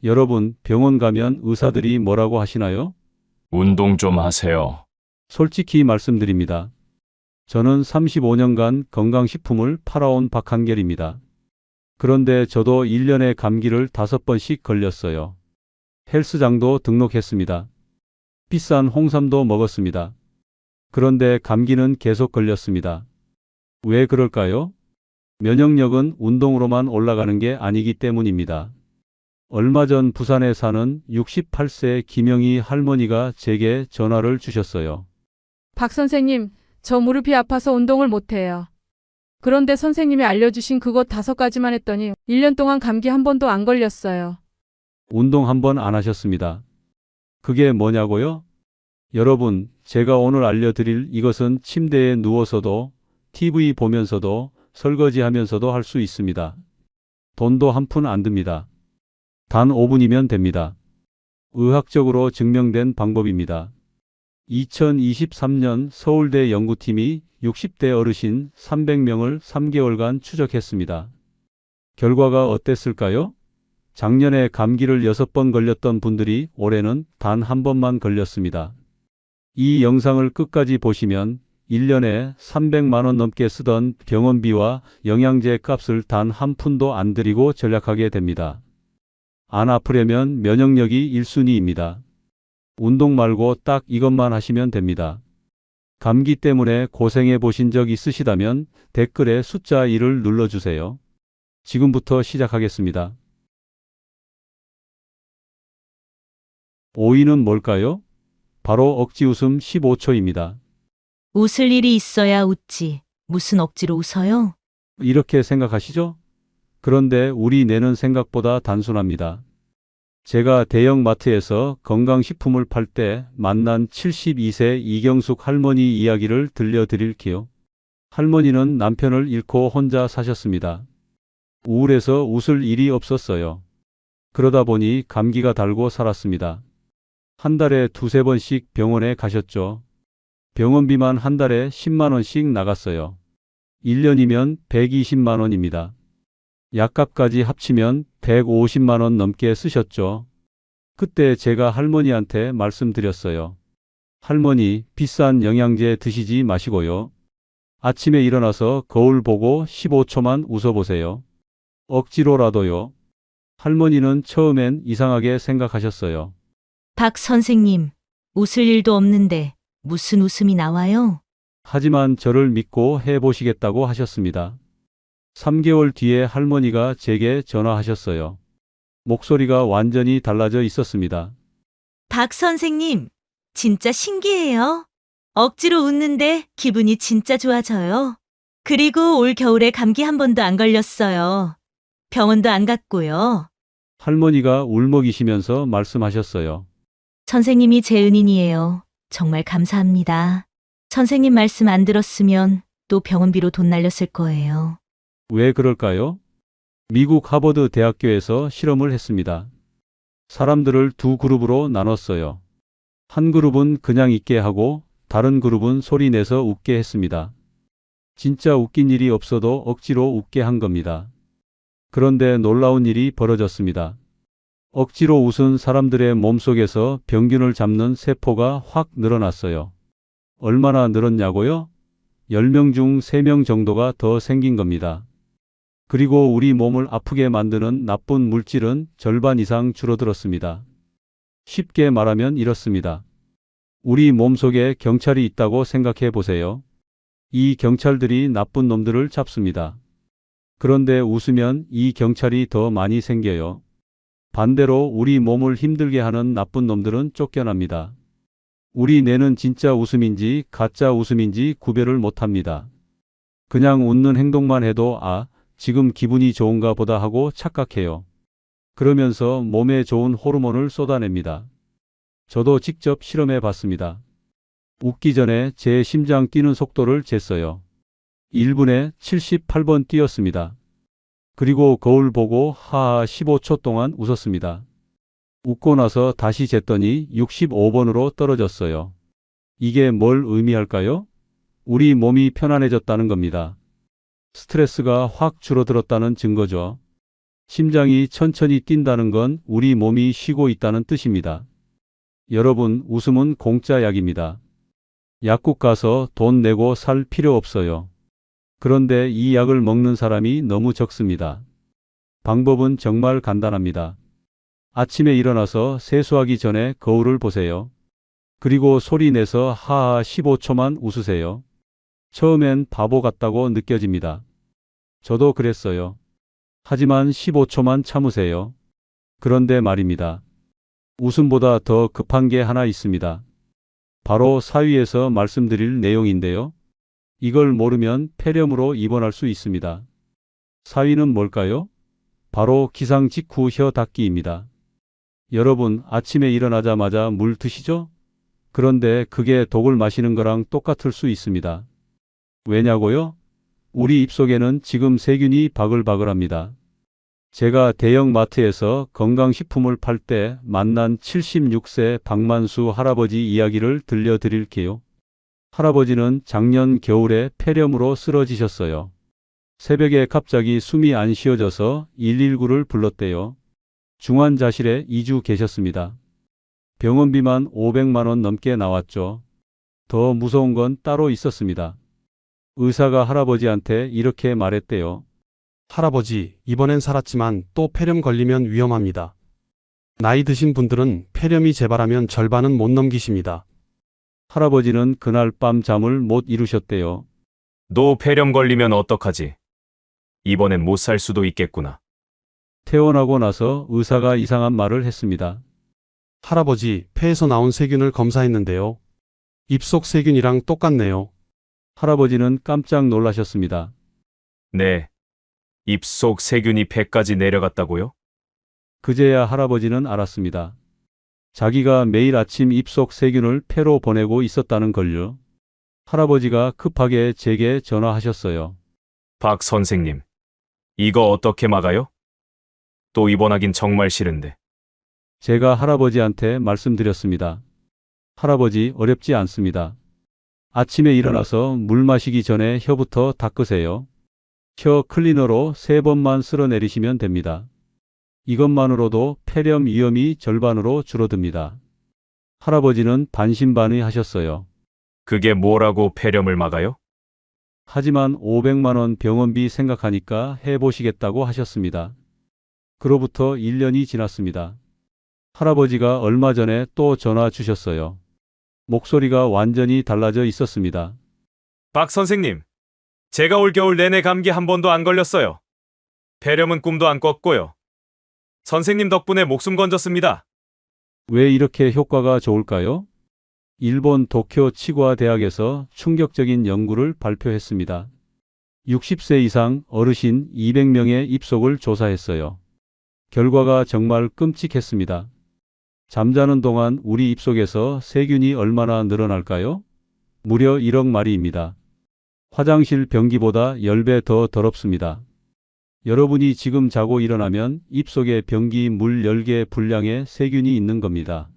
여러분, 병원 가면 의사들이 뭐라고 하시나요? 운동 좀 하세요. 솔직히 말씀드립니다. 저는 35년간 건강식품을 팔아온 박한결입니다. 그런데 저도 1년에 감기를 5번씩 걸렸어요. 헬스장도 등록했습니다. 비싼 홍삼도 먹었습니다. 그런데 감기는 계속 걸렸습니다. 왜 그럴까요? 면역력은 운동으로만 올라가는 게 아니기 때문입니다. 얼마 전 부산에 사는 68세 김영희 할머니가 제게 전화를 주셨어요. 박 선생님, 저 무릎이 아파서 운동을 못해요. 그런데 선생님이 알려주신 그것 5가지만 했더니 1년 동안 감기 한 번도 안 걸렸어요. 운동 한 번 안 하셨습니다. 그게 뭐냐고요? 여러분, 제가 오늘 알려드릴 이것은 침대에 누워서도, TV 보면서도, 설거지하면서도 할 수 있습니다. 돈도 한 푼 안 듭니다. 단 5분이면 됩니다. 의학적으로 증명된 방법입니다. 2023년 서울대 연구팀이 60대 어르신 300명을 3개월간 추적했습니다. 결과가 어땠을까요? 작년에 감기를 6번 걸렸던 분들이 올해는 단 한 번만 걸렸습니다. 이 영상을 끝까지 보시면 1년에 300만 원 넘게 쓰던 병원비와 영양제 값을 단 한 푼도 안 들이고 절약하게 됩니다. 안 아프려면 면역력이 1순위입니다. 운동 말고 딱 이것만 하시면 됩니다. 감기 때문에 고생해 보신 적 있으시다면 댓글에 숫자 1을 눌러주세요. 지금부터 시작하겠습니다. 5위는 뭘까요? 바로 억지 웃음 15초입니다. 웃을 일이 있어야 웃지. 무슨 억지로 웃어요? 이렇게 생각하시죠? 그런데 우리 뇌는 생각보다 단순합니다. 제가 대형 마트에서 건강식품을 팔 때 만난 72세 이경숙 할머니 이야기를 들려드릴게요. 할머니는 남편을 잃고 혼자 사셨습니다. 우울해서 웃을 일이 없었어요. 그러다 보니 감기가 달고 살았습니다. 한 달에 2~3번씩 병원에 가셨죠. 병원비만 한 달에 10만 원씩 나갔어요. 1년이면 120만 원입니다. 약값까지 합치면 150만 원 넘게 쓰셨죠. 그때 제가 할머니한테 말씀드렸어요. 할머니, 비싼 영양제 드시지 마시고요. 아침에 일어나서 거울 보고 15초만 웃어보세요. 억지로라도요. 할머니는 처음엔 이상하게 생각하셨어요. 박 선생님, 웃을 일도 없는데 무슨 웃음이 나와요? 하지만 저를 믿고 해보시겠다고 하셨습니다. 3개월 뒤에 할머니가 제게 전화하셨어요. 목소리가 완전히 달라져 있었습니다. 박 선생님, 진짜 신기해요. 억지로 웃는데 기분이 진짜 좋아져요. 그리고 올 겨울에 감기 한 번도 안 걸렸어요. 병원도 안 갔고요. 할머니가 울먹이시면서 말씀하셨어요. 선생님이 제 은인이에요. 정말 감사합니다. 선생님 말씀 안 들었으면 또 병원비로 돈 날렸을 거예요. 왜 그럴까요? 미국 하버드 대학교에서 실험을 했습니다. 사람들을 두 그룹으로 나눴어요. 한 그룹은 그냥 있게 하고 다른 그룹은 소리 내서 웃게 했습니다. 진짜 웃긴 일이 없어도 억지로 웃게 한 겁니다. 그런데 놀라운 일이 벌어졌습니다. 억지로 웃은 사람들의 몸속에서 병균을 잡는 세포가 확 늘어났어요. 얼마나 늘었냐고요? 10명 중 3명 정도가 더 생긴 겁니다. 그리고 우리 몸을 아프게 만드는 나쁜 물질은 절반 이상 줄어들었습니다. 쉽게 말하면 이렇습니다. 우리 몸속에 경찰이 있다고 생각해 보세요. 이 경찰들이 나쁜 놈들을 잡습니다. 그런데 웃으면 이 경찰이 더 많이 생겨요. 반대로 우리 몸을 힘들게 하는 나쁜 놈들은 쫓겨납니다. 우리 뇌는 진짜 웃음인지 가짜 웃음인지 구별을 못합니다. 그냥 웃는 행동만 해도 지금 기분이 좋은가 보다 하고 착각해요. 그러면서 몸에 좋은 호르몬을 쏟아냅니다. 저도 직접 실험해 봤습니다. 웃기 전에 제 심장 뛰는 속도를 쟀어요. 1분에 78번 뛰었습니다. 그리고 거울 보고 하하 15초 동안 웃었습니다. 웃고 나서 다시 쟀더니 65번으로 떨어졌어요. 이게 뭘 의미할까요? 우리 몸이 편안해졌다는 겁니다. 스트레스가 확 줄어들었다는 증거죠. 심장이 천천히 뛴다는 건 우리 몸이 쉬고 있다는 뜻입니다. 여러분, 웃음은 공짜 약입니다. 약국 가서 돈 내고 살 필요 없어요. 그런데 이 약을 먹는 사람이 너무 적습니다. 방법은 정말 간단합니다. 아침에 일어나서 세수하기 전에 거울을 보세요. 그리고 소리 내서 하하 15초만 웃으세요. 처음엔 바보 같다고 느껴집니다. 저도 그랬어요. 하지만 15초만 참으세요. 그런데 말입니다. 웃음보다 더 급한 게 하나 있습니다. 바로 사위에서 말씀드릴 내용인데요. 이걸 모르면 폐렴으로 입원할 수 있습니다. 사위는 뭘까요? 바로 기상 직후 혀 닦기입니다. 여러분, 아침에 일어나자마자 물 드시죠? 그런데 그게 독을 마시는 거랑 똑같을 수 있습니다. 왜냐고요? 우리 입속에는 지금 세균이 바글바글합니다. 제가 대형 마트에서 건강식품을 팔 때 만난 76세 박만수 할아버지 이야기를 들려드릴게요. 할아버지는 작년 겨울에 폐렴으로 쓰러지셨어요. 새벽에 갑자기 숨이 안 쉬어져서 119를 불렀대요. 중환자실에 2주 계셨습니다. 병원비만 500만 원 넘게 나왔죠. 더 무서운 건 따로 있었습니다. 의사가 할아버지한테 이렇게 말했대요. 할아버지, 이번엔 살았지만 또 폐렴 걸리면 위험합니다. 나이 드신 분들은 폐렴이 재발하면 절반은 못 넘기십니다. 할아버지는 그날 밤 잠을 못 이루셨대요. 너 폐렴 걸리면 어떡하지? 이번엔 못 살 수도 있겠구나. 퇴원하고 나서 의사가 이상한 말을 했습니다. 할아버지, 폐에서 나온 세균을 검사했는데요. 입속 세균이랑 똑같네요. 할아버지는 깜짝 놀라셨습니다. 네. 입속 세균이 폐까지 내려갔다고요? 그제야 할아버지는 알았습니다. 자기가 매일 아침 입속 세균을 폐로 보내고 있었다는 걸요. 할아버지가 급하게 제게 전화하셨어요. 박 선생님, 이거 어떻게 막아요? 또 입원하긴 정말 싫은데. 제가 할아버지한테 말씀드렸습니다. 할아버지, 어렵지 않습니다. 아침에 일어나서 물 마시기 전에 혀부터 닦으세요. 혀 클리너로 3번만 쓸어내리시면 됩니다. 이것만으로도 폐렴 위험이 절반으로 줄어듭니다. 할아버지는 반신반의하셨어요. 그게 뭐라고 폐렴을 막아요? 하지만 500만 원 병원비 생각하니까 해보시겠다고 하셨습니다. 그로부터 1년이 지났습니다. 할아버지가 얼마 전에 또 전화 주셨어요. 목소리가 완전히 달라져 있었습니다. 박 선생님, 제가 올 겨울 내내 감기 한 번도 안 걸렸어요. 폐렴은 꿈도 안 꿨고요. 선생님 덕분에 목숨 건졌습니다. 왜 이렇게 효과가 좋을까요? 일본 도쿄 치과 대학에서 충격적인 연구를 발표했습니다. 60세 이상 어르신 200명의 입속을 조사했어요. 결과가 정말 끔찍했습니다. 잠자는 동안 우리 입속에서 세균이 얼마나 늘어날까요? 무려 1억 마리입니다. 화장실 변기보다 10배 더 더럽습니다. 여러분이 지금 자고 일어나면 입속에 변기 물 10개 분량의 세균이 있는 겁니다.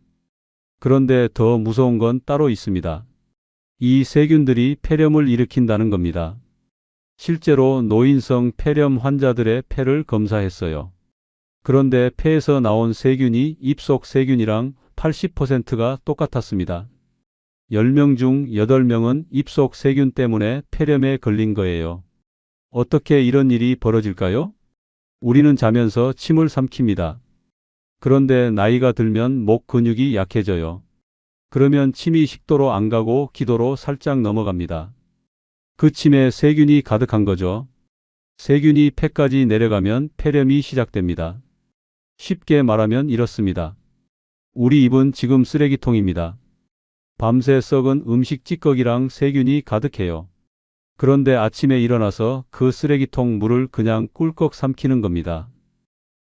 그런데 더 무서운 건 따로 있습니다. 이 세균들이 폐렴을 일으킨다는 겁니다. 실제로 노인성 폐렴 환자들의 폐를 검사했어요. 그런데 폐에서 나온 세균이 입속 세균이랑 80%가 똑같았습니다. 10명 중 8명은 입속 세균 때문에 폐렴에 걸린 거예요. 어떻게 이런 일이 벌어질까요? 우리는 자면서 침을 삼킵니다. 그런데 나이가 들면 목 근육이 약해져요. 그러면 침이 식도로 안 가고 기도로 살짝 넘어갑니다. 그 침에 세균이 가득한 거죠. 세균이 폐까지 내려가면 폐렴이 시작됩니다. 쉽게 말하면 이렇습니다. 우리 입은 지금 쓰레기통입니다. 밤새 썩은 음식 찌꺼기랑 세균이 가득해요. 그런데 아침에 일어나서 그 쓰레기통 물을 그냥 꿀꺽 삼키는 겁니다.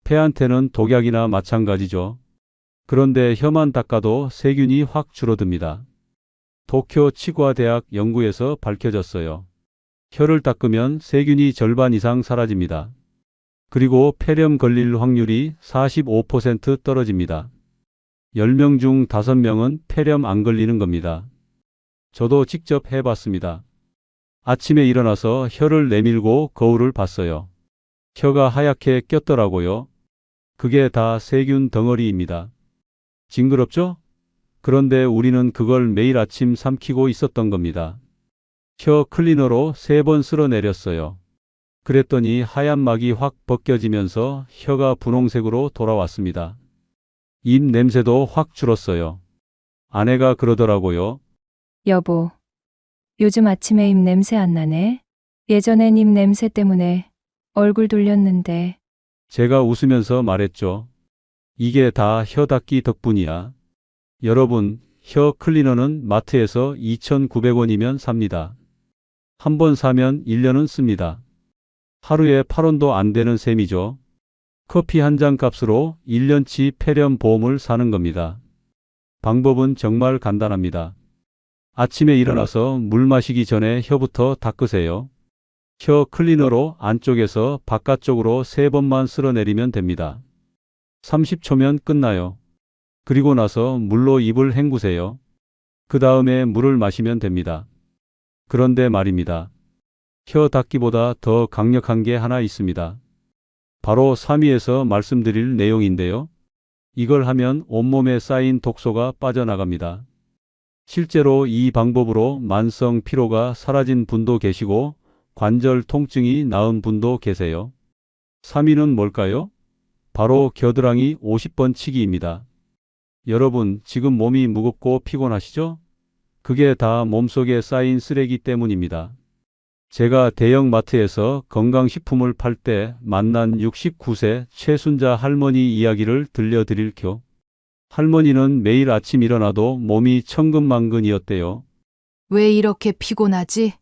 폐한테는 독약이나 마찬가지죠. 그런데 혀만 닦아도 세균이 확 줄어듭니다. 도쿄 치과대학 연구에서 밝혀졌어요. 혀를 닦으면 세균이 절반 이상 사라집니다. 그리고 폐렴 걸릴 확률이 45% 떨어집니다. 10명 중 5명은 폐렴 안 걸리는 겁니다. 저도 직접 해봤습니다. 아침에 일어나서 혀를 내밀고 거울을 봤어요. 혀가 하얗게 꼈더라고요. 그게 다 세균 덩어리입니다. 징그럽죠? 그런데 우리는 그걸 매일 아침 삼키고 있었던 겁니다. 혀 클리너로 3번 쓸어내렸어요. 그랬더니 하얀 막이 확 벗겨지면서 혀가 분홍색으로 돌아왔습니다. 입 냄새도 확 줄었어요. 아내가 그러더라고요. 여보, 요즘 아침에 입 냄새 안 나네? 예전엔 입 냄새 때문에 얼굴 돌렸는데. 제가 웃으면서 말했죠. 이게 다 혀 닦기 덕분이야. 여러분, 혀 클리너는 마트에서 2,900원이면 삽니다. 한 번 사면 1년은 씁니다. 하루에 8원도 안 되는 셈이죠. 커피 한 잔 값으로 1년치 폐렴 보험을 사는 겁니다. 방법은 정말 간단합니다. 아침에 일어나서 물 마시기 전에 혀부터 닦으세요. 혀 클리너로 안쪽에서 바깥쪽으로 3번만 쓸어내리면 됩니다. 30초면 끝나요. 그리고 나서 물로 입을 헹구세요. 그 다음에 물을 마시면 됩니다. 그런데 말입니다. 혀 닦기보다 더 강력한 게 하나 있습니다. 바로 3위에서 말씀드릴 내용인데요. 이걸 하면 온몸에 쌓인 독소가 빠져나갑니다. 실제로 이 방법으로 만성 피로가 사라진 분도 계시고 관절 통증이 나은 분도 계세요. 3위는 뭘까요? 바로 겨드랑이 50번 치기입니다. 여러분, 지금 몸이 무겁고 피곤하시죠? 그게 다 몸속에 쌓인 쓰레기 때문입니다. 제가 대형 마트에서 건강식품을 팔 때 만난 69세 최순자 할머니 이야기를 들려드릴게요. 할머니는 매일 아침 일어나도 몸이 천근만근이었대요. 왜 이렇게 피곤하지?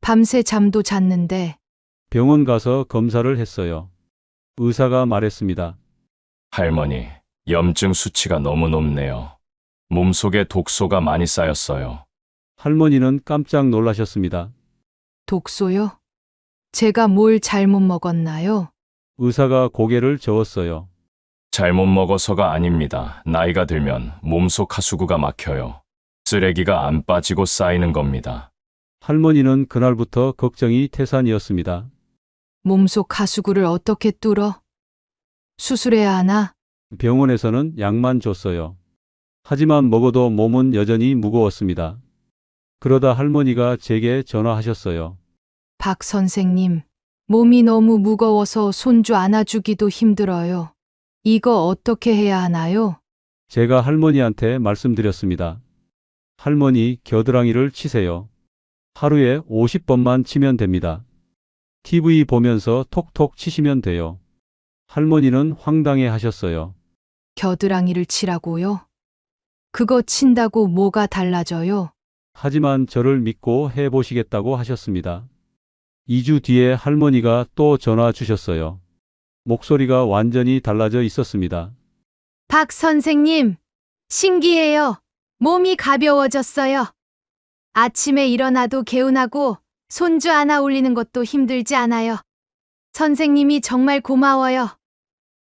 밤새 잠도 잤는데. 병원 가서 검사를 했어요. 의사가 말했습니다. 할머니, 염증 수치가 너무 높네요. 몸속에 독소가 많이 쌓였어요. 할머니는 깜짝 놀라셨습니다. 독소요? 제가 뭘 잘못 먹었나요? 의사가 고개를 저었어요. 잘못 먹어서가 아닙니다. 나이가 들면 몸속 하수구가 막혀요. 쓰레기가 안 빠지고 쌓이는 겁니다. 할머니는 그날부터 걱정이 태산이었습니다. 몸속 하수구를 어떻게 뚫어? 수술해야 하나? 병원에서는 약만 줬어요. 하지만 먹어도 몸은 여전히 무거웠습니다. 그러다 할머니가 제게 전화하셨어요. 박 선생님, 몸이 너무 무거워서 손주 안아주기도 힘들어요. 이거 어떻게 해야 하나요? 제가 할머니한테 말씀드렸습니다. 할머니, 겨드랑이를 치세요. 하루에 50번만 치면 됩니다. TV 보면서 톡톡 치시면 돼요. 할머니는 황당해 하셨어요. 겨드랑이를 치라고요? 그거 친다고 뭐가 달라져요? 하지만 저를 믿고 해보시겠다고 하셨습니다. 2주 뒤에 할머니가 또 전화 주셨어요. 목소리가 완전히 달라져 있었습니다. 박 선생님, 신기해요. 몸이 가벼워졌어요. 아침에 일어나도 개운하고 손주 안아 올리는 것도 힘들지 않아요. 선생님이 정말 고마워요.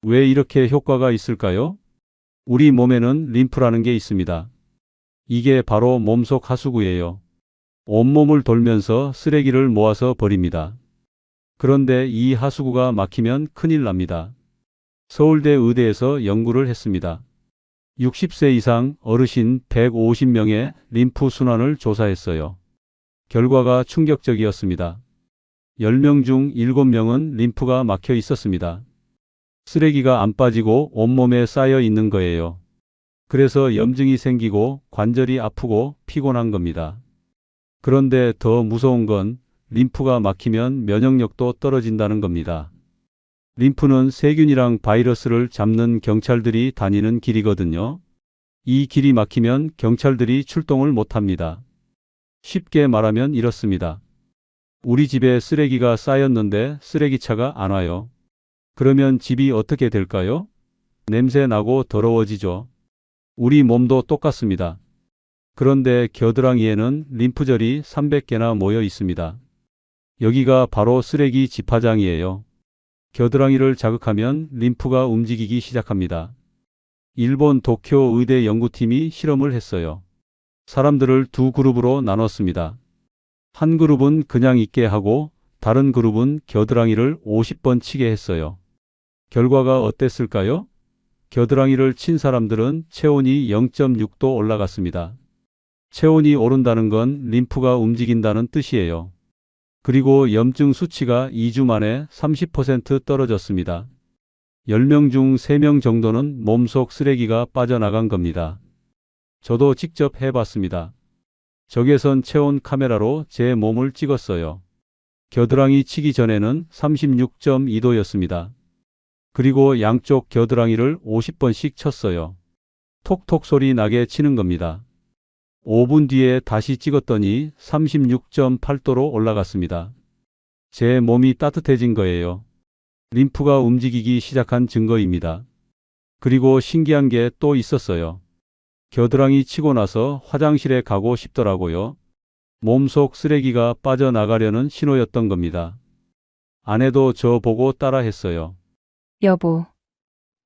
왜 이렇게 효과가 있을까요? 우리 몸에는 림프라는 게 있습니다. 이게 바로 몸속 하수구예요. 온몸을 돌면서 쓰레기를 모아서 버립니다. 그런데 이 하수구가 막히면 큰일 납니다. 서울대 의대에서 연구를 했습니다. 60세 이상 어르신 150명의 림프 순환을 조사했어요. 결과가 충격적이었습니다. 10명 중 7명은 림프가 막혀 있었습니다. 쓰레기가 안 빠지고 온몸에 쌓여 있는 거예요. 그래서 염증이 생기고 관절이 아프고 피곤한 겁니다. 그런데 더 무서운 건 림프가 막히면 면역력도 떨어진다는 겁니다. 림프는 세균이랑 바이러스를 잡는 경찰들이 다니는 길이거든요. 이 길이 막히면 경찰들이 출동을 못합니다. 쉽게 말하면 이렇습니다. 우리 집에 쓰레기가 쌓였는데 쓰레기차가 안 와요. 그러면 집이 어떻게 될까요? 냄새 나고 더러워지죠. 우리 몸도 똑같습니다. 그런데 겨드랑이에는 림프절이 300개나 모여 있습니다. 여기가 바로 쓰레기 집화장이에요. 겨드랑이를 자극하면 림프가 움직이기 시작합니다. 일본 도쿄 의대 연구팀이 실험을 했어요. 사람들을 두 그룹으로 나눴습니다. 한 그룹은 그냥 있게 하고 다른 그룹은 겨드랑이를 50번 치게 했어요. 결과가 어땠을까요? 겨드랑이를 친 사람들은 체온이 0.6도 올라갔습니다. 체온이 오른다는 건 림프가 움직인다는 뜻이에요. 그리고 염증 수치가 2주 만에 30% 떨어졌습니다. 10명 중 3명 정도는 몸속 쓰레기가 빠져나간 겁니다. 저도 직접 해봤습니다. 적외선 체온 카메라로 제 몸을 찍었어요. 겨드랑이 치기 전에는 36.2도였습니다. 그리고 양쪽 겨드랑이를 50번씩 쳤어요. 톡톡 소리 나게 치는 겁니다. 5분 뒤에 다시 찍었더니 36.8도로 올라갔습니다. 제 몸이 따뜻해진 거예요. 림프가 움직이기 시작한 증거입니다. 그리고 신기한 게 또 있었어요. 겨드랑이 치고 나서 화장실에 가고 싶더라고요. 몸속 쓰레기가 빠져나가려는 신호였던 겁니다. 아내도 저 보고 따라 했어요. 여보,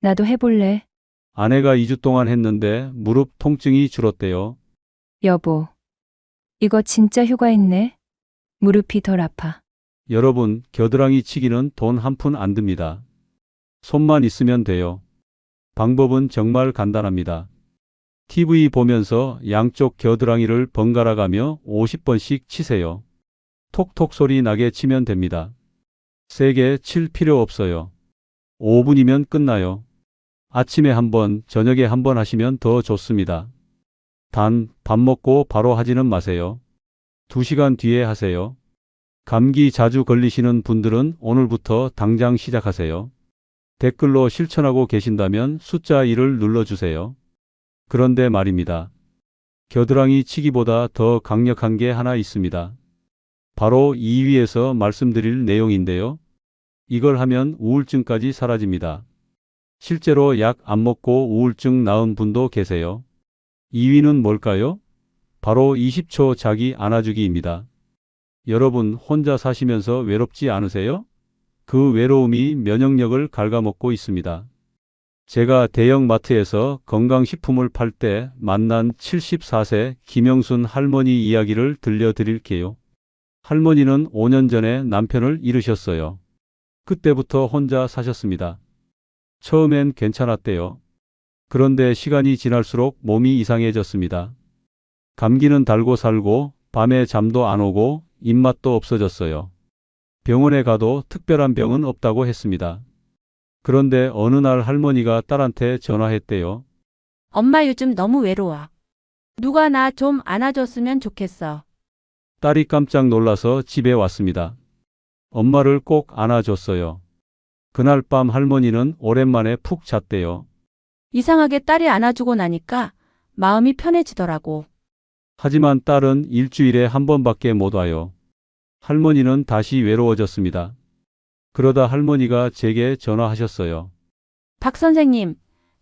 나도 해볼래? 아내가 2주 동안 했는데 무릎 통증이 줄었대요. 여보, 이거 진짜 효과 있네? 무릎이 덜 아파. 여러분, 겨드랑이 치기는 돈 한 푼 안 듭니다. 손만 있으면 돼요. 방법은 정말 간단합니다. TV 보면서 양쪽 겨드랑이를 번갈아 가며 50번씩 치세요. 톡톡 소리 나게 치면 됩니다. 세게 칠 필요 없어요. 5분이면 끝나요. 아침에 한 번, 저녁에 한 번 하시면 더 좋습니다. 단, 밥 먹고 바로 하지는 마세요. 2시간 뒤에 하세요. 감기 자주 걸리시는 분들은 오늘부터 당장 시작하세요. 댓글로 실천하고 계신다면 숫자 1을 눌러주세요. 그런데 말입니다. 겨드랑이 치기보다 더 강력한 게 하나 있습니다. 바로 2위에서 말씀드릴 내용인데요. 이걸 하면 우울증까지 사라집니다. 실제로 약 안 먹고 우울증 나은 분도 계세요. 2위는 뭘까요? 바로 20초 자기 안아주기입니다. 여러분 혼자 사시면서 외롭지 않으세요? 그 외로움이 면역력을 갉아먹고 있습니다. 제가 대형 마트에서 건강식품을 팔 때 만난 74세 김영순 할머니 이야기를 들려드릴게요. 할머니는 5년 전에 남편을 잃으셨어요. 그때부터 혼자 사셨습니다. 처음엔 괜찮았대요. 그런데 시간이 지날수록 몸이 이상해졌습니다. 감기는 달고 살고 밤에 잠도 안 오고 입맛도 없어졌어요. 병원에 가도 특별한 병은 없다고 했습니다. 그런데 어느 날 할머니가 딸한테 전화했대요. 엄마 요즘 너무 외로워. 누가 나 좀 안아줬으면 좋겠어. 딸이 깜짝 놀라서 집에 왔습니다. 엄마를 꼭 안아줬어요. 그날 밤 할머니는 오랜만에 푹 잤대요. 이상하게 딸이 안아주고 나니까 마음이 편해지더라고. 하지만 딸은 일주일에 한 번밖에 못 와요. 할머니는 다시 외로워졌습니다. 그러다 할머니가 제게 전화하셨어요. 박 선생님,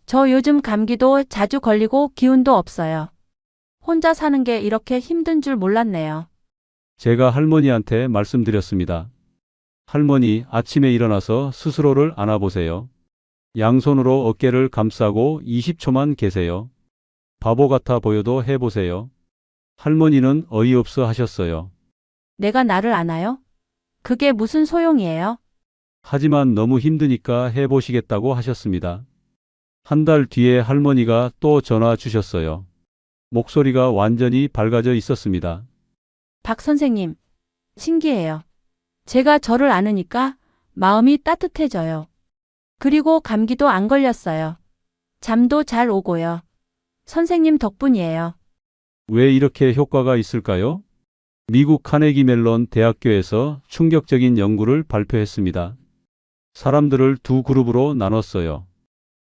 저 요즘 감기도 자주 걸리고 기운도 없어요. 혼자 사는 게 이렇게 힘든 줄 몰랐네요. 제가 할머니한테 말씀드렸습니다. 할머니, 아침에 일어나서 스스로를 안아보세요. 양손으로 어깨를 감싸고 20초만 계세요. 바보 같아 보여도 해보세요. 할머니는 어이없어 하셨어요. 내가 나를 안아요? 그게 무슨 소용이에요? 하지만 너무 힘드니까 해보시겠다고 하셨습니다. 한 달 뒤에 할머니가 또 전화 주셨어요. 목소리가 완전히 밝아져 있었습니다. 박 선생님, 신기해요. 제가 저를 안으니까 마음이 따뜻해져요. 그리고 감기도 안 걸렸어요. 잠도 잘 오고요. 선생님 덕분이에요. 왜 이렇게 효과가 있을까요? 미국 카네기 멜론 대학교에서 충격적인 연구를 발표했습니다. 사람들을 두 그룹으로 나눴어요.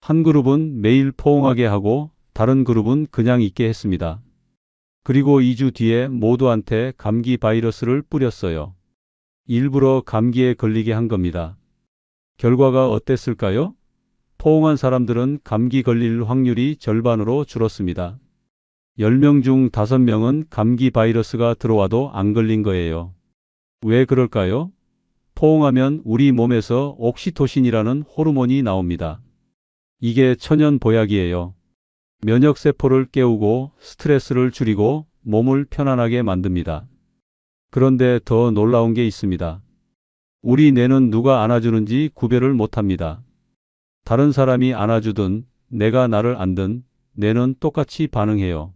한 그룹은 매일 포옹하게 하고 다른 그룹은 그냥 있게 했습니다. 그리고 2주 뒤에 모두한테 감기 바이러스를 뿌렸어요. 일부러 감기에 걸리게 한 겁니다. 결과가 어땠을까요? 포옹한 사람들은 감기 걸릴 확률이 절반으로 줄었습니다. 10명 중 5명은 감기 바이러스가 들어와도 안 걸린 거예요. 왜 그럴까요? 포옹하면 우리 몸에서 옥시토신이라는 호르몬이 나옵니다. 이게 천연 보약이에요. 면역세포를 깨우고 스트레스를 줄이고 몸을 편안하게 만듭니다. 그런데 더 놀라운 게 있습니다. 우리 뇌는 누가 안아주는지 구별을 못합니다. 다른 사람이 안아주든 내가 나를 안든 뇌는 똑같이 반응해요.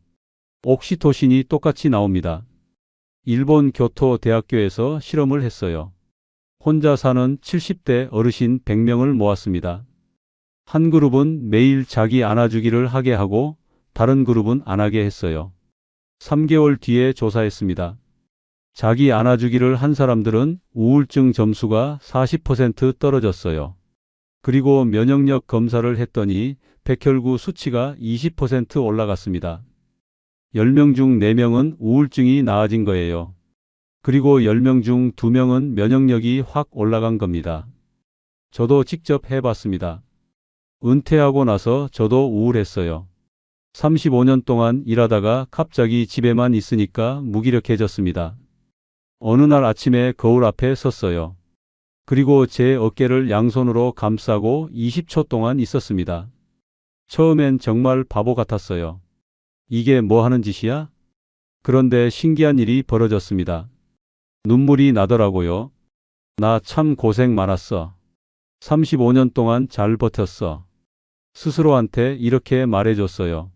옥시토신이 똑같이 나옵니다. 일본 교토 대학교에서 실험을 했어요. 혼자 사는 70대 어르신 100명을 모았습니다. 한 그룹은 매일 자기 안아주기를 하게 하고 다른 그룹은 안 하게 했어요. 3개월 뒤에 조사했습니다. 자기 안아주기를 한 사람들은 우울증 점수가 40% 떨어졌어요. 그리고 면역력 검사를 했더니 백혈구 수치가 20% 올라갔습니다. 10명 중 4명은 우울증이 나아진 거예요. 그리고 10명 중 2명은 면역력이 확 올라간 겁니다. 저도 직접 해봤습니다. 은퇴하고 나서 저도 우울했어요. 35년 동안 일하다가 갑자기 집에만 있으니까 무기력해졌습니다. 어느 날 아침에 거울 앞에 섰어요. 그리고 제 어깨를 양손으로 감싸고 20초 동안 있었습니다. 처음엔 정말 바보 같았어요. 이게 뭐 하는 짓이야? 그런데 신기한 일이 벌어졌습니다. 눈물이 나더라고요. 나 참 고생 많았어. 35년 동안 잘 버텼어. 스스로한테 이렇게 말해줬어요.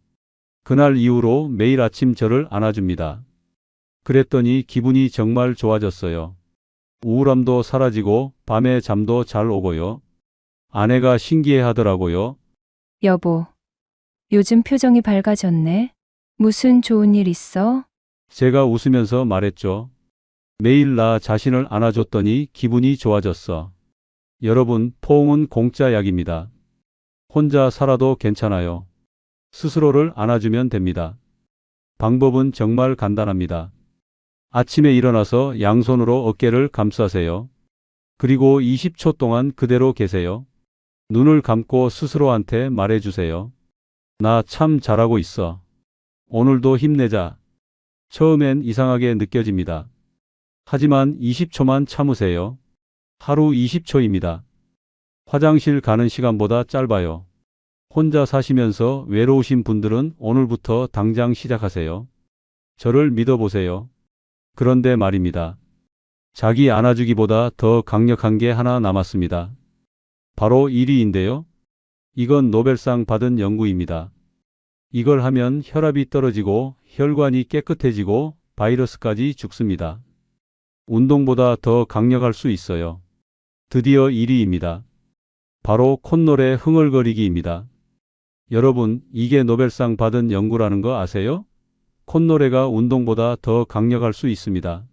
그날 이후로 매일 아침 저를 안아줍니다. 그랬더니 기분이 정말 좋아졌어요. 우울함도 사라지고 밤에 잠도 잘 오고요. 아내가 신기해 하더라고요. 여보, 요즘 표정이 밝아졌네. 무슨 좋은 일 있어? 제가 웃으면서 말했죠. 매일 나 자신을 안아줬더니 기분이 좋아졌어. 여러분, 포옹은 공짜 약입니다. 혼자 살아도 괜찮아요. 스스로를 안아주면 됩니다. 방법은 정말 간단합니다. 아침에 일어나서 양손으로 어깨를 감싸세요. 그리고 20초 동안 그대로 계세요. 눈을 감고 스스로한테 말해주세요. 나 참 잘하고 있어. 오늘도 힘내자. 처음엔 이상하게 느껴집니다. 하지만 20초만 참으세요. 하루 20초입니다. 화장실 가는 시간보다 짧아요. 혼자 사시면서 외로우신 분들은 오늘부터 당장 시작하세요. 저를 믿어보세요. 그런데 말입니다. 자기 안아주기보다 더 강력한 게 하나 남았습니다. 바로 1위인데요. 이건 노벨상 받은 연구입니다. 이걸 하면 혈압이 떨어지고 혈관이 깨끗해지고 바이러스까지 죽습니다. 운동보다 더 강력할 수 있어요. 드디어 1위입니다. 바로 콧노래 흥얼거리기입니다. 여러분, 이게 노벨상 받은 연구라는 거 아세요? 콧노래가 운동보다 더 강력할 수 있습니다.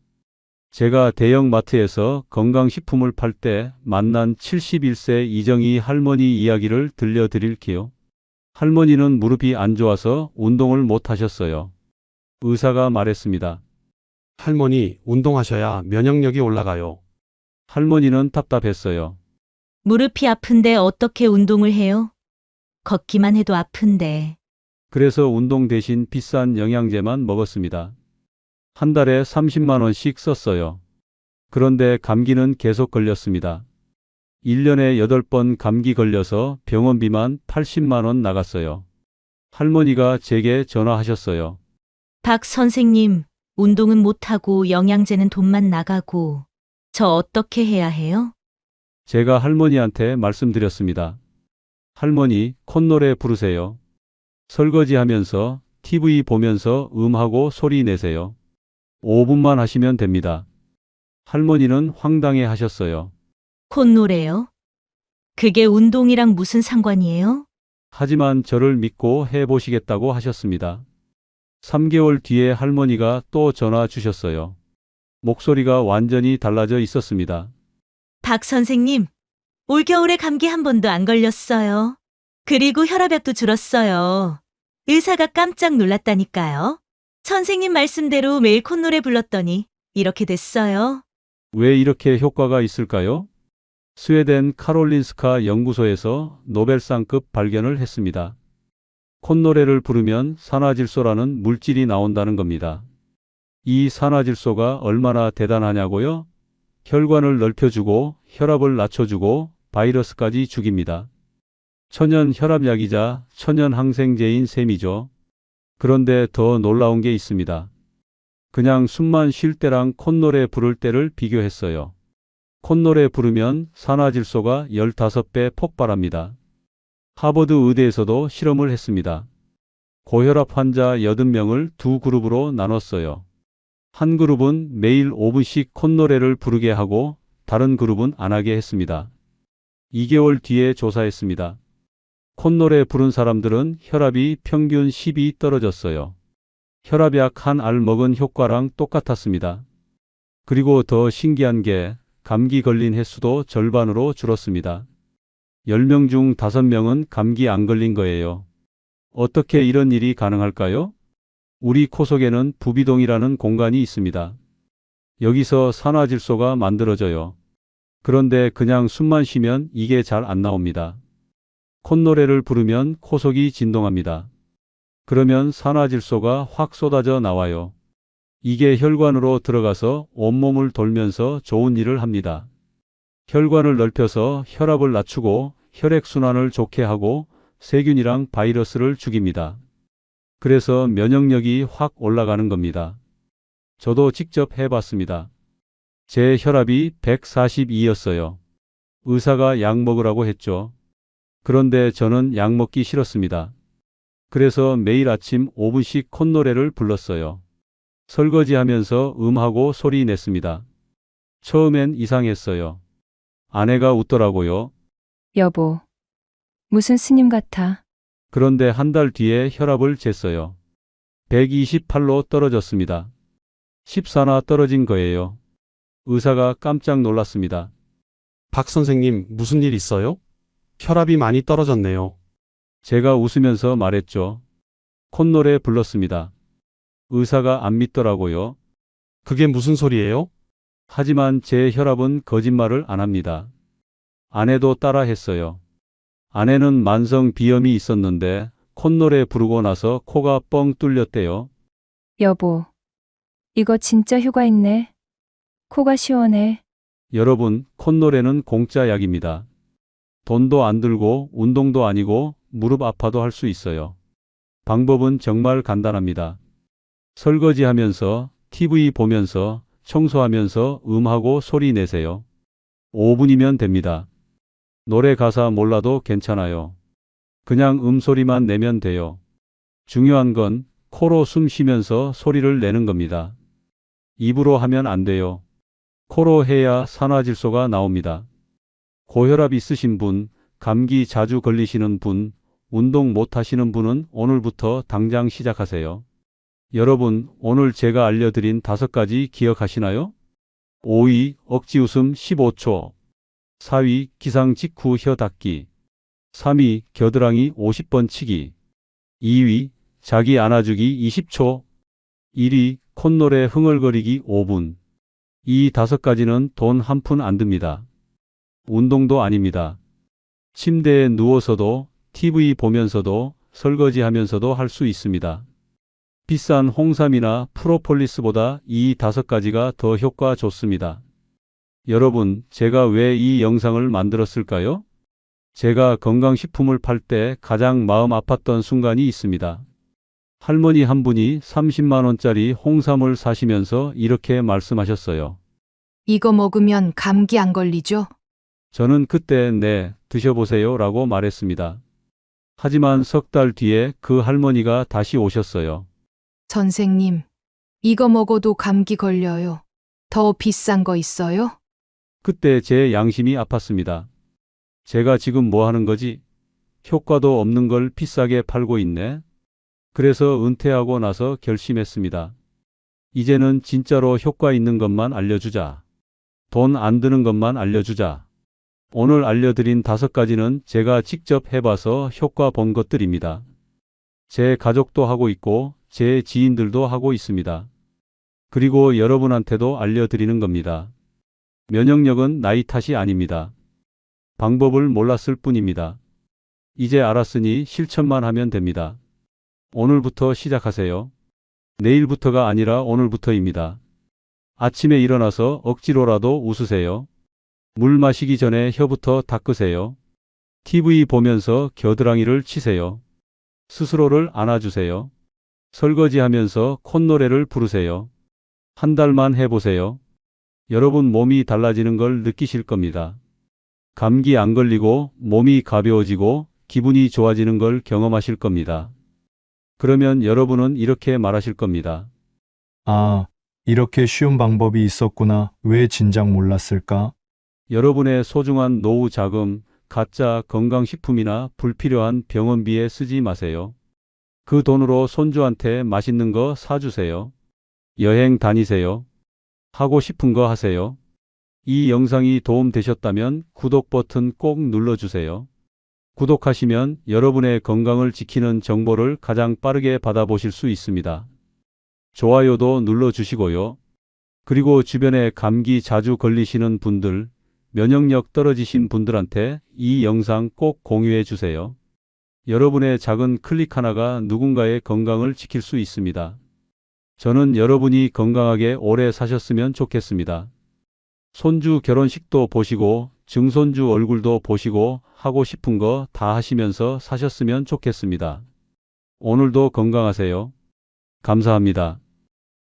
제가 대형 마트에서 건강식품을 팔 때 만난 71세 이정희 할머니 이야기를 들려드릴게요. 할머니는 무릎이 안 좋아서 운동을 못 하셨어요. 의사가 말했습니다. 할머니, 운동하셔야 면역력이 올라가요. 할머니는 답답했어요. 무릎이 아픈데 어떻게 운동을 해요? 걷기만 해도 아픈데. 그래서 운동 대신 비싼 영양제만 먹었습니다. 한 달에 30만 원씩 썼어요. 그런데 감기는 계속 걸렸습니다. 1년에 8번 감기 걸려서 병원비만 80만 원 나갔어요. 할머니가 제게 전화하셨어요. 박 선생님, 운동은 못하고 영양제는 돈만 나가고. 저 어떻게 해야 해요? 제가 할머니한테 말씀드렸습니다. 할머니, 콧노래 부르세요. 설거지하면서 TV 보면서 음하고 소리 내세요. 5분만 하시면 됩니다. 할머니는 황당해 하셨어요. 콧노래요? 그게 운동이랑 무슨 상관이에요? 하지만 저를 믿고 해보시겠다고 하셨습니다. 3개월 뒤에 할머니가 또 전화 주셨어요. 목소리가 완전히 달라져 있었습니다. 박 선생님, 올겨울에 감기 한 번도 안 걸렸어요. 그리고 혈압약도 줄었어요. 의사가 깜짝 놀랐다니까요. 선생님 말씀대로 매일 콧노래 불렀더니 이렇게 됐어요. 왜 이렇게 효과가 있을까요? 스웨덴 카롤린스카 연구소에서 노벨상급 발견을 했습니다. 콧노래를 부르면 산화질소라는 물질이 나온다는 겁니다. 이 산화질소가 얼마나 대단하냐고요? 혈관을 넓혀주고 혈압을 낮춰주고 바이러스까지 죽입니다. 천연 혈압약이자 천연 항생제인 셈이죠. 그런데 더 놀라운 게 있습니다. 그냥 숨만 쉴 때랑 콧노래 부를 때를 비교했어요. 콧노래 부르면 산화질소가 15배 폭발합니다. 하버드 의대에서도 실험을 했습니다. 고혈압 환자 80명을 두 그룹으로 나눴어요. 한 그룹은 매일 5분씩 콧노래를 부르게 하고 다른 그룹은 안 하게 했습니다. 2개월 뒤에 조사했습니다. 콧노래 부른 사람들은 혈압이 평균 10이 떨어졌어요. 혈압약 한 알 먹은 효과랑 똑같았습니다. 그리고 더 신기한 게 감기 걸린 횟수도 절반으로 줄었습니다. 10명 중 5명은 감기 안 걸린 거예요. 어떻게 이런 일이 가능할까요? 우리 코 속에는 부비동이라는 공간이 있습니다. 여기서 산화질소가 만들어져요. 그런데 그냥 숨만 쉬면 이게 잘 안 나옵니다. 콧노래를 부르면 코 속이 진동합니다. 그러면 산화질소가 확 쏟아져 나와요. 이게 혈관으로 들어가서 온몸을 돌면서 좋은 일을 합니다. 혈관을 넓혀서 혈압을 낮추고 혈액순환을 좋게 하고 세균이랑 바이러스를 죽입니다. 그래서 면역력이 확 올라가는 겁니다. 저도 직접 해봤습니다. 제 혈압이 142였어요. 의사가 약 먹으라고 했죠. 그런데 저는 약 먹기 싫었습니다. 그래서 매일 아침 5분씩 콧노래를 불렀어요. 설거지하면서 음하고 소리 냈습니다. 처음엔 이상했어요. 아내가 웃더라고요. 여보, 무슨 스님 같아. 그런데 한 달 뒤에 혈압을 쟀어요. 128로 떨어졌습니다. 14나 떨어진 거예요. 의사가 깜짝 놀랐습니다. 박 선생님, 무슨 일 있어요? 혈압이 많이 떨어졌네요. 제가 웃으면서 말했죠. 콧노래 불렀습니다. 의사가 안 믿더라고요. 그게 무슨 소리예요? 하지만 제 혈압은 거짓말을 안 합니다. 아내도 따라 했어요. 아내는 만성 비염이 있었는데 콧노래 부르고 나서 코가 뻥 뚫렸대요. 여보, 이거 진짜 효과 있네. 코가 시원해. 여러분, 콧노래는 공짜 약입니다. 돈도 안 들고 운동도 아니고 무릎 아파도 할 수 있어요. 방법은 정말 간단합니다. 설거지하면서, TV 보면서, 청소하면서 음하고 소리 내세요. 5분이면 됩니다. 노래 가사 몰라도 괜찮아요. 그냥 음소리만 내면 돼요. 중요한 건 코로 숨 쉬면서 소리를 내는 겁니다. 입으로 하면 안 돼요. 코로 해야 산화질소가 나옵니다. 고혈압 있으신 분, 감기 자주 걸리시는 분, 운동 못 하시는 분은 오늘부터 당장 시작하세요. 여러분, 오늘 제가 알려드린 5가지 기억하시나요? 5위, 억지 웃음 15초. 4위, 기상 직후 혀 닦기. 3위, 겨드랑이 50번 치기. 2위, 자기 안아주기 20초. 1위, 콧노래 흥얼거리기 5분. 이 5가지는 돈 한 푼 안 듭니다. 운동도 아닙니다. 침대에 누워서도, TV 보면서도, 설거지하면서도 할 수 있습니다. 비싼 홍삼이나 프로폴리스보다 이 5가지가 더 효과 좋습니다. 여러분, 제가 왜 이 영상을 만들었을까요? 제가 건강식품을 팔 때 가장 마음 아팠던 순간이 있습니다. 할머니 한 분이 30만 원짜리 홍삼을 사시면서 이렇게 말씀하셨어요. 이거 먹으면 감기 안 걸리죠? 저는 그때 네, 드셔보세요 라고 말했습니다. 하지만 석 달 뒤에 그 할머니가 다시 오셨어요. 선생님, 이거 먹어도 감기 걸려요. 더 비싼 거 있어요? 그때 제 양심이 아팠습니다. 제가 지금 뭐 하는 거지? 효과도 없는 걸 비싸게 팔고 있네. 그래서 은퇴하고 나서 결심했습니다. 이제는 진짜로 효과 있는 것만 알려주자. 돈 안 드는 것만 알려주자. 오늘 알려드린 5가지는 제가 직접 해봐서 효과 본 것들입니다. 제 가족도 하고 있고 제 지인들도 하고 있습니다. 그리고 여러분한테도 알려드리는 겁니다. 면역력은 나이 탓이 아닙니다. 방법을 몰랐을 뿐입니다. 이제 알았으니 실천만 하면 됩니다. 오늘부터 시작하세요. 내일부터가 아니라 오늘부터입니다. 아침에 일어나서 억지로라도 웃으세요. 물 마시기 전에 혀부터 닦으세요. TV 보면서 겨드랑이를 치세요. 스스로를 안아주세요. 설거지하면서 콧노래를 부르세요. 한 달만 해보세요. 여러분 몸이 달라지는 걸 느끼실 겁니다. 감기 안 걸리고 몸이 가벼워지고 기분이 좋아지는 걸 경험하실 겁니다. 그러면 여러분은 이렇게 말하실 겁니다. 아, 이렇게 쉬운 방법이 있었구나. 왜 진작 몰랐을까? 여러분의 소중한 노후 자금, 가짜 건강식품이나 불필요한 병원비에 쓰지 마세요. 그 돈으로 손주한테 맛있는 거 사주세요. 여행 다니세요. 하고 싶은 거 하세요. 이 영상이 도움 되셨다면 구독 버튼 꼭 눌러주세요. 구독하시면 여러분의 건강을 지키는 정보를 가장 빠르게 받아보실 수 있습니다. 좋아요도 눌러주시고요. 그리고 주변에 감기 자주 걸리시는 분들, 면역력 떨어지신 분들한테 이 영상 꼭 공유해 주세요. 여러분의 작은 클릭 하나가 누군가의 건강을 지킬 수 있습니다. 저는 여러분이 건강하게 오래 사셨으면 좋겠습니다. 손주 결혼식도 보시고 증손주 얼굴도 보시고 하고 싶은 거 다 하시면서 사셨으면 좋겠습니다. 오늘도 건강하세요. 감사합니다.